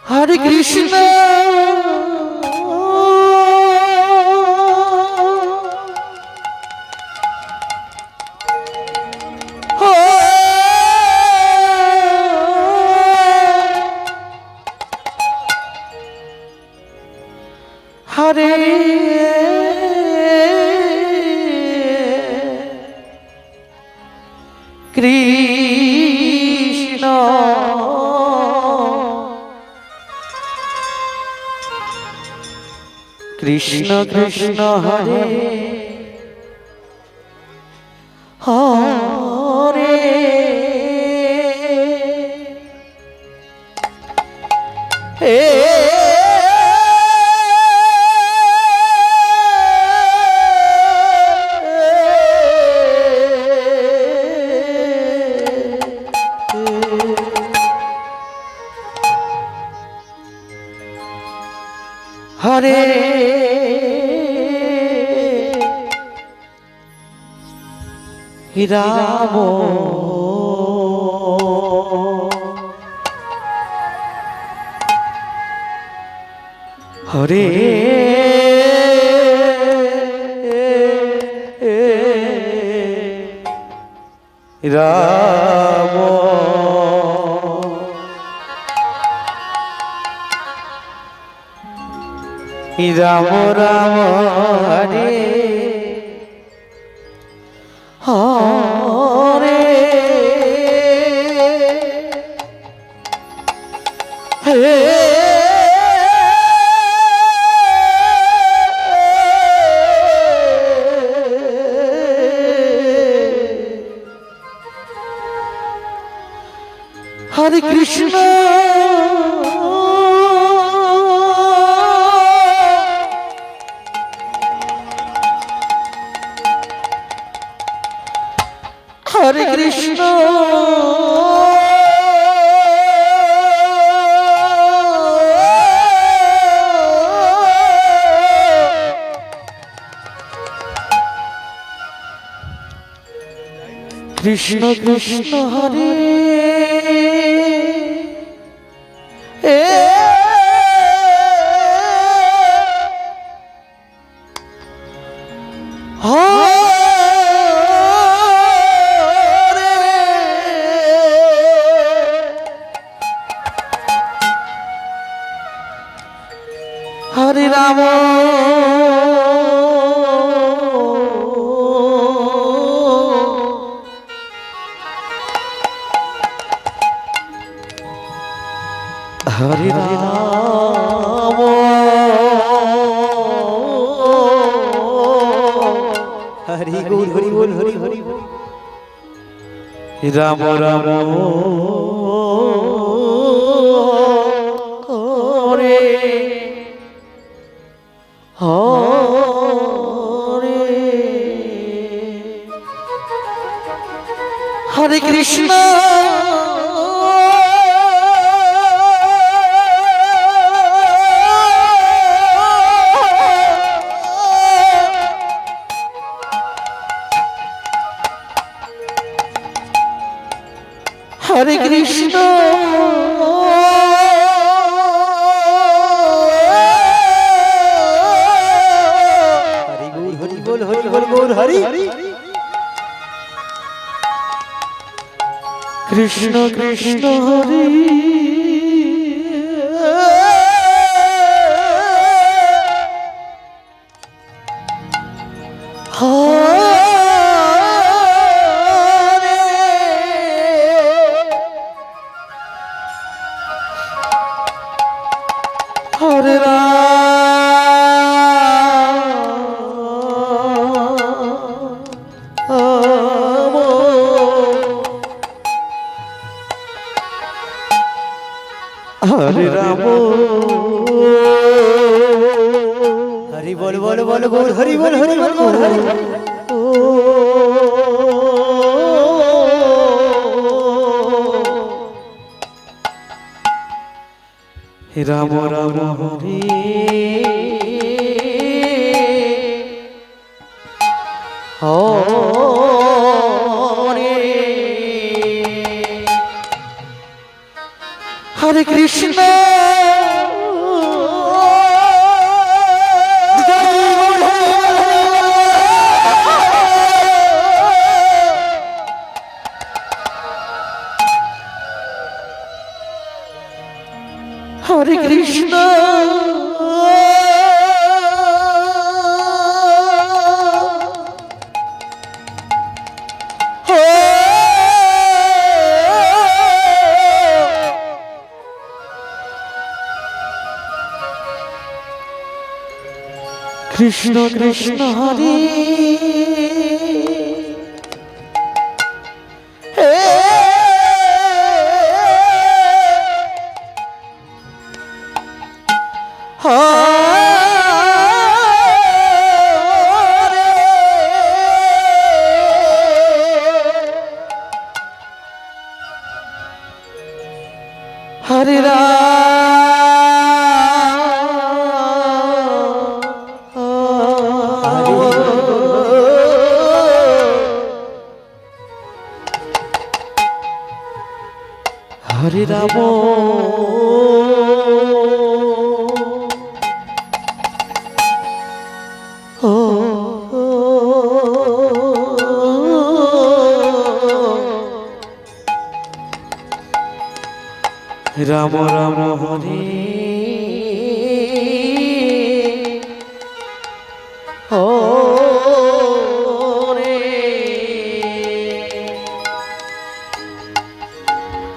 হরে কৃষ্ণ হরে কৃষ্ণ কৃষ্ণ কৃষ্ণ হরে হরে হরে রাম হরে রাম রাম রাম হরে হরে হে হরে কৃষ্ণ হরে কৃষ্ণ কৃষ্ণ কৃষ্ণ হরে হরে রাম হরে রাম হরি গৌর হরি বল হরি হরি রাম রাম হরে হরে হরে কৃষ্ণ হরে কৃষ্ণ কৃষ্ণ কৃষ্ণ হরি হরে হরে রাম হরি বল বল বল বল হরি বল হরি বল বল হরি রাম রাম হরি হরে হরে কৃষ্ণ হরে কৃষ্ণ কৃষ্ণ কৃষ্ণ হরে হরে হরে রাম রাম রাম হরে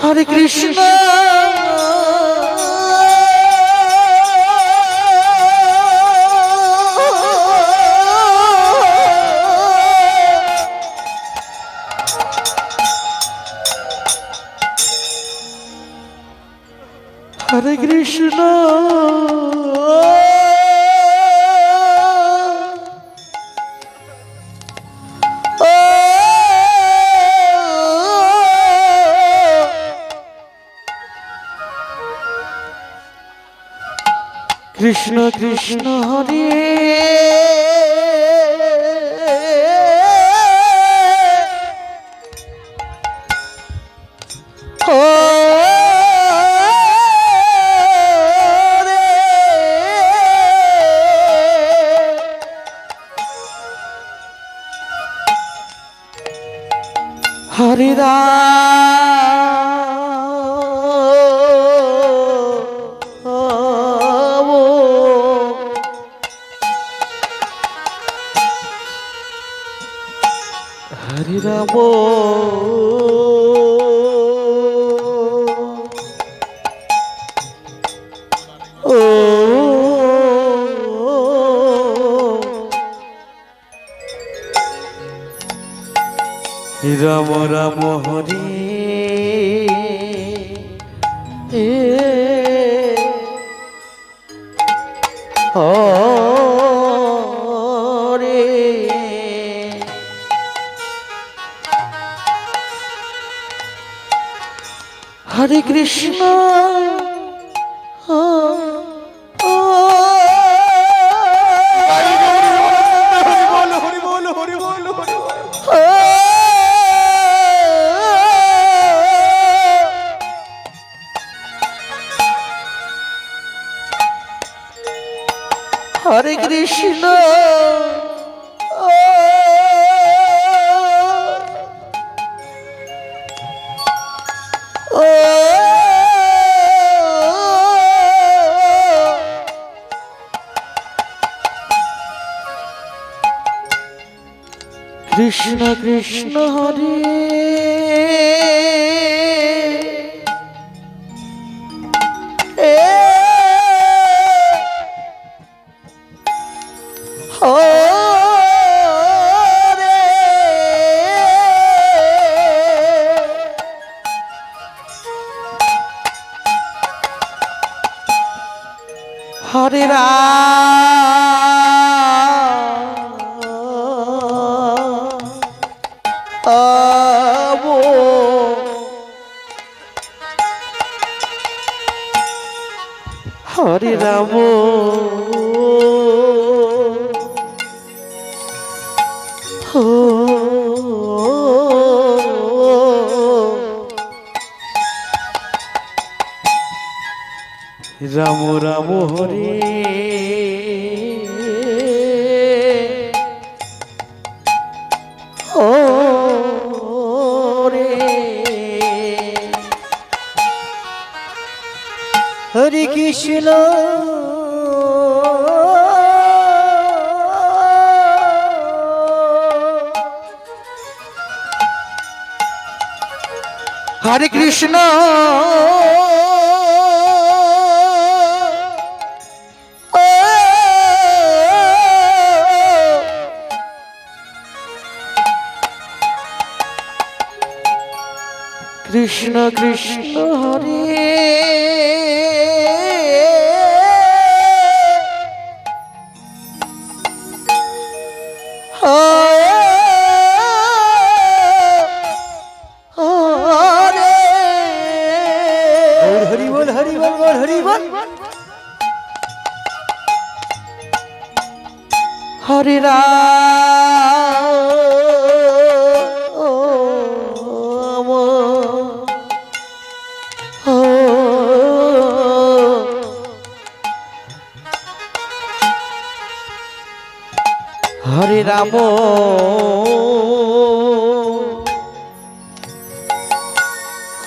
হরে কৃষ্ণ হরে কৃষ্ণ কৃষ্ণ কৃষ্ণ হরে হরে হরে রাম রাম রাম হরে হরে হরে কৃষ্ণ হরে কৃষ্ণ কৃষ্ণ কৃষ্ণ হরে হরে রাম হরে রাম রাম রাম হরে ও রে হরে কৃষ্ণ হরে কৃষ্ণ কৃষ্ণ কৃষ্ণ হরে হরি বল হরি বল বল হরি বল হরে হরে রাম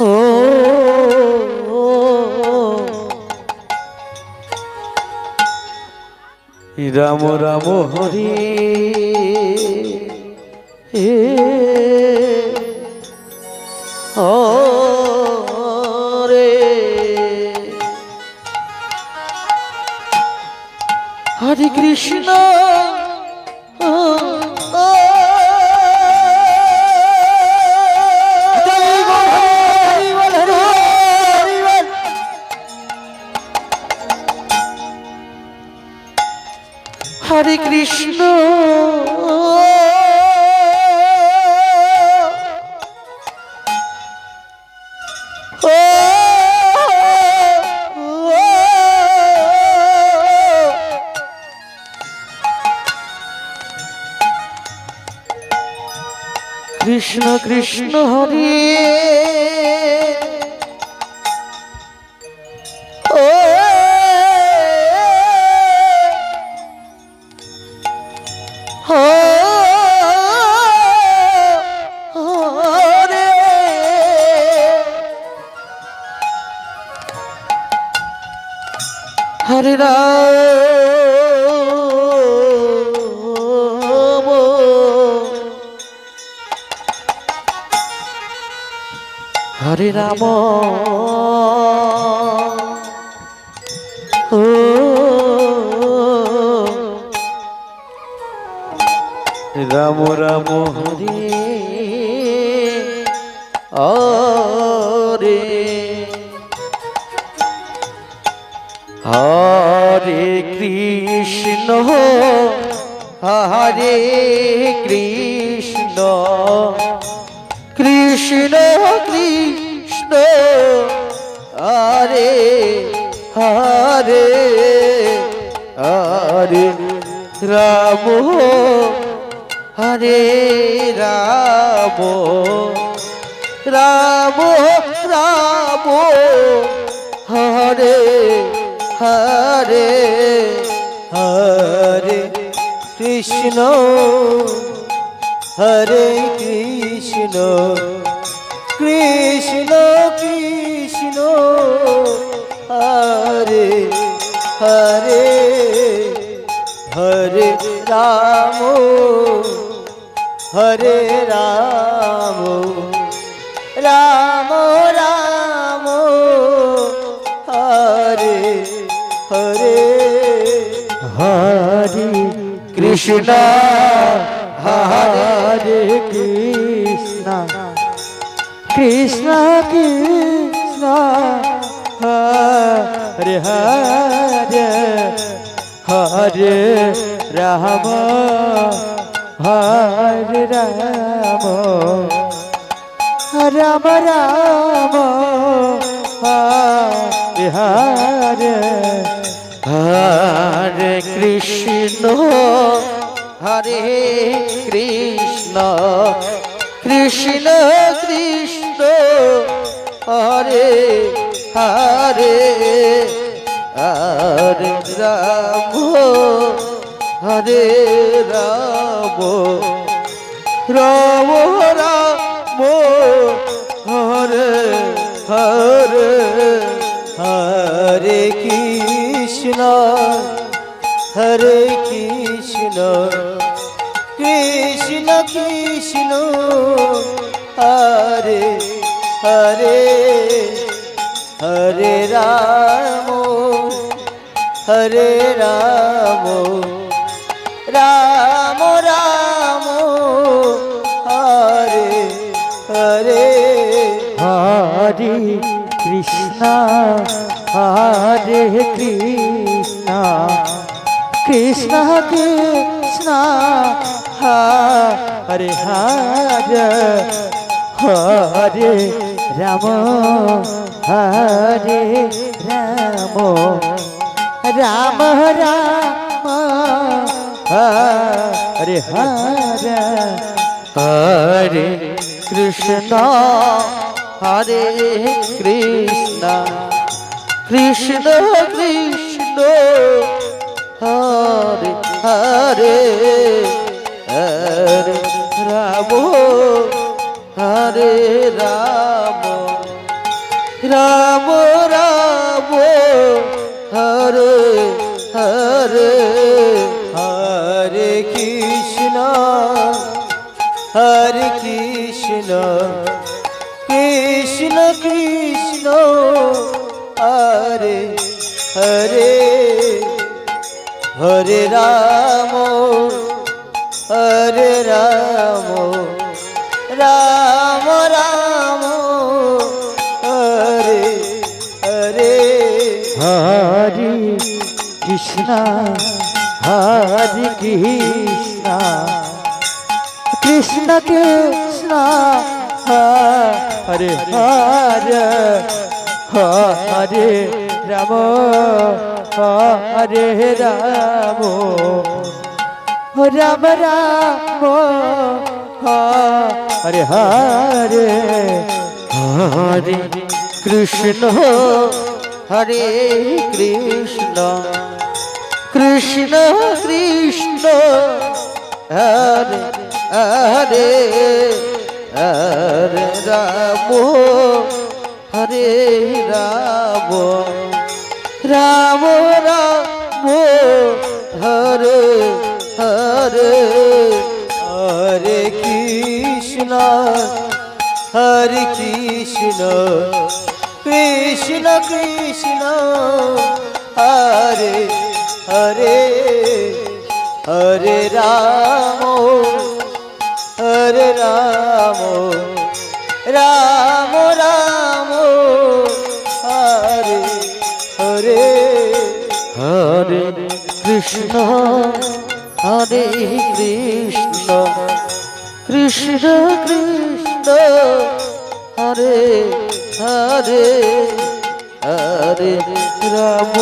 ও রাম রাম হরে ও রে হরে কৃষ্ণ হরে কৃষ্ণ কৃষ্ণ কৃষ্ণ হরে হরে রাম হরে রাম ও রাম রাম হরে রে হরে কৃষ্ণ হরে কৃষ্ণ কৃষ্ণ কৃষ্ণ হরে হরে হরে রাম হরে রাম রাম রাম হরে হরে হরে কৃষ্ণ হরে কৃষ্ণ কৃষ্ণ কৃষ্ণ হরে হরে হরে রাম হরে রাম রাম রাম হরে হরে হরে কৃষ্ণ হরে কৃষ্ণ কৃষ্ণ কৃষ্ণ হরে হরে হরে রাম হরে রাম রাম রাম হরে হরে হরে কৃষ্ণ হরে কৃষ্ণ কৃষ্ণ কৃষ্ণ হরে হরে হরে রাম হরে রাম রাম রাম হরে হরে হরে কৃষ্ণ হরে কৃষ্ণ কৃষ্ণ কৃষ্ণ হরে হরে হরে রাম হরে রাম রাম রাম হরে হরে হরে কৃষ্ণ হরে কৃষ্ণ কৃষ্ণ কৃষ্ণ হরে হরে হরে রাম হরে রাম রাম রাম হরে হরে হরে কৃষ্ণ হরে কৃষ্ণ কৃষ্ণ কৃষ্ণ হরে হরে হরে রাম হরে রাম রাম রাম হরে হরে হরে কৃষ্ণ হরে কৃষ্ণ কৃষ্ণ কৃষ্ণ হরে হরে হরে রাম হরে রাম রাম রাম হরে হরে হরে কৃষ্ণ হরে কৃষ্ণ কৃষ্ণ কৃষ্ণ হরে হরে হরে রাম হরে রাম রাম রাম হরে হরে হরে কৃষ্ণ হরে কৃষ্ণ কৃষ্ণ কৃষ্ণ হরে হরে হরে রাম হরে রাম রাম রাম হরে হরে হরে কৃষ্ণ হরে কৃষ্ণ কৃষ্ণ কৃষ্ণ হরে হরে হরে রাম হরে রাম রাম রাম হরে হরে হরে কৃষ্ণ হরে কৃষ্ণ কৃষ্ণ কৃষ্ণ হরে হরে হরে রাম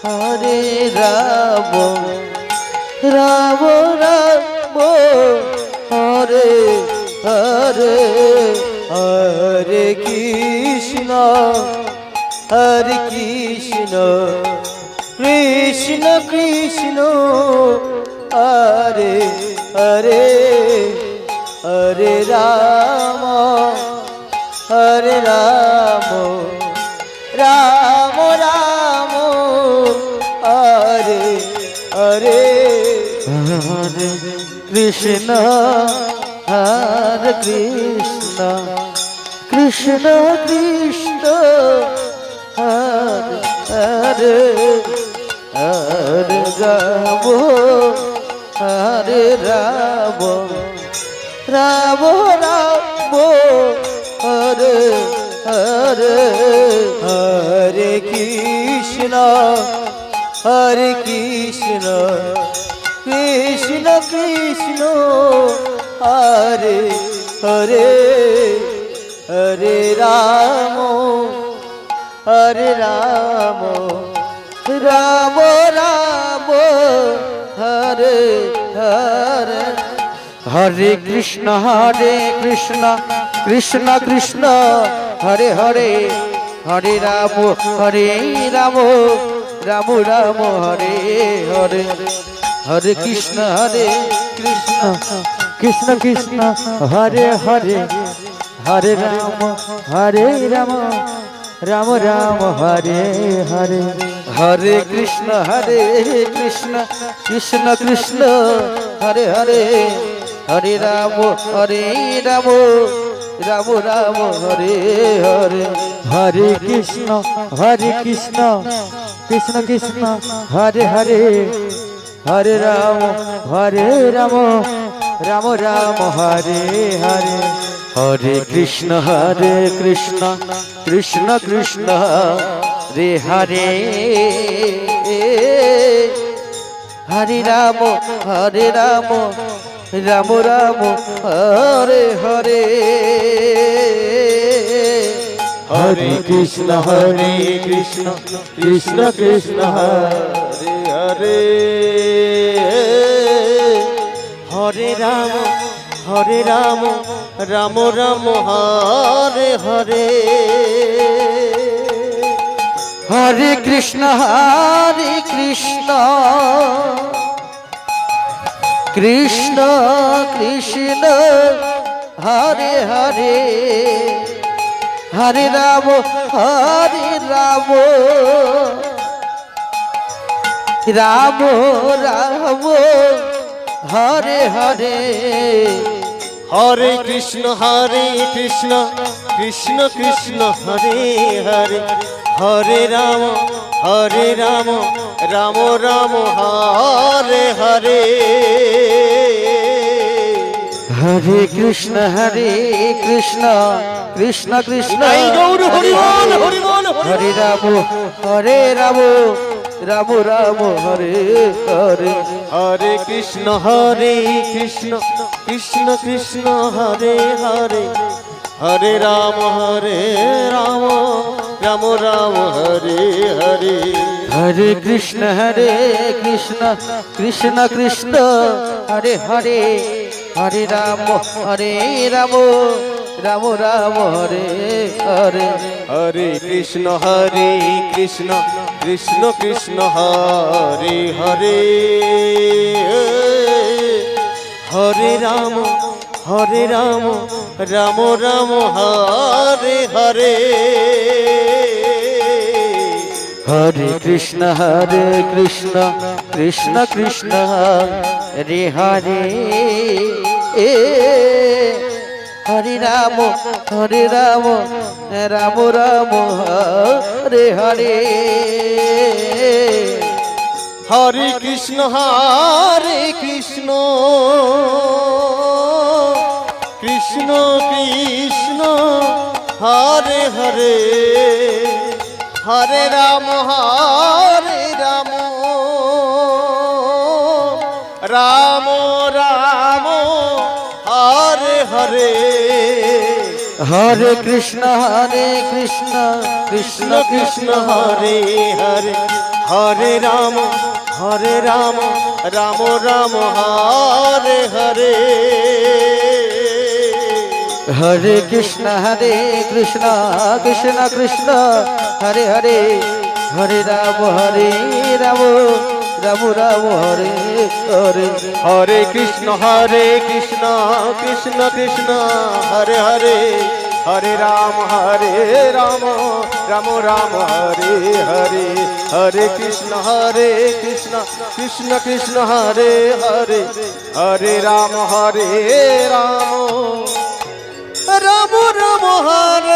হরে রাম রাম রাম হরে হরে হরে কৃষ্ণ হরে কৃষ্ণ কৃষ্ণ কৃষ্ণ হরে হরে হরে রাম হরে রাম রাম রাম হরে হরে হরে কৃষ্ণ হরে কৃষ্ণ কৃষ্ণ কৃষ্ণ হরে হরে হরে রাম হরে রাম রাম রাম হরে হরে হরে কৃষ্ণ হরে কৃষ্ণ কৃষ্ণ কৃষ্ণ হরে হরে হরে রাম হরে রাম রাম রাম হরে হরে হরে কৃষ্ণ কৃষ্ণ কৃষ্ণ হরে হরে হরে রাম রাম রাম রাম হরে হরে হরে কৃষ্ণ কৃষ্ণ কৃষ্ণ কৃষ্ণ হরে হরে হরে রাম রাম রাম হরে হরে হরে কৃষ্ণ কৃষ্ণ কৃষ্ণ কৃষ্ণ হরে হরে হরে রাম রাম রাম রাম হরে হরে হরে কৃষ্ণ কৃষ্ণ কৃষ্ণ হরে হরে হরে রাম রাম রাম হরে হরে হরে কৃষ্ণ কৃষ্ণ কৃষ্ণ কৃষ্ণ রে হরে হরে রাম রাম রাম রাম হরে হরে হরে কৃষ্ণ কৃষ্ণ কৃষ্ণ হরে হরে হরে রাম রাম রাম হরে হরে হরে কৃষ্ণ কৃষ্ণ কৃষ্ণ কৃষ্ণ হরে হরে হরে রাম রাম রাম রাম হরে হরে হরে কৃষ্ণ কৃষ্ণ কৃষ্ণ হরে হরে হরে রাম রাম রাম হরে হরে হরে কৃষ্ণ কৃষ্ণ কৃষ্ণ কৃষ্ণ গৌর হরি বল হরে রাম রাম রাম রাম হরে হরে হরে কৃষ্ণ কৃষ্ণ কৃষ্ণ হরে হরে হরে রাম রাম রাম হরে হরে হরে কৃষ্ণ কৃষ্ণ কৃষ্ণ কৃষ্ণ হরে হরে হরে রাম রাম রাম রাম হরে হরে হরে কৃষ্ণ কৃষ্ণ কৃষ্ণ হরে হরে হরে রাম রাম রাম হরে হরে হরে কৃষ্ণ কৃষ্ণ কৃষ্ণ কৃষ্ণ হরে হরে হরে রাম রাম রাম রাম হরে হরে হরে কৃষ্ণ কৃষ্ণ কৃষ্ণ কৃষ্ণ হরে হরে হরে রাম রাম রাম রাম হরে হরে হরে কৃষ্ণ কৃষ্ণ কৃষ্ণ কৃষ্ণ হরে হরে হরে রাম রাম রাম হরে হরে হরে কৃষ্ণ কৃষ্ণ কৃষ্ণ কৃষ্ণ হরে হরে হরে রাম রাম রাম রাম হরে হরে হরে কৃষ্ণ কৃষ্ণ কৃষ্ণ হরে হরে হরে রাম রাম রাম হরে হরে হরে কৃষ্ণ কৃষ্ণ কৃষ্ণ হরে হরে হরে রাম রাম রাম হরে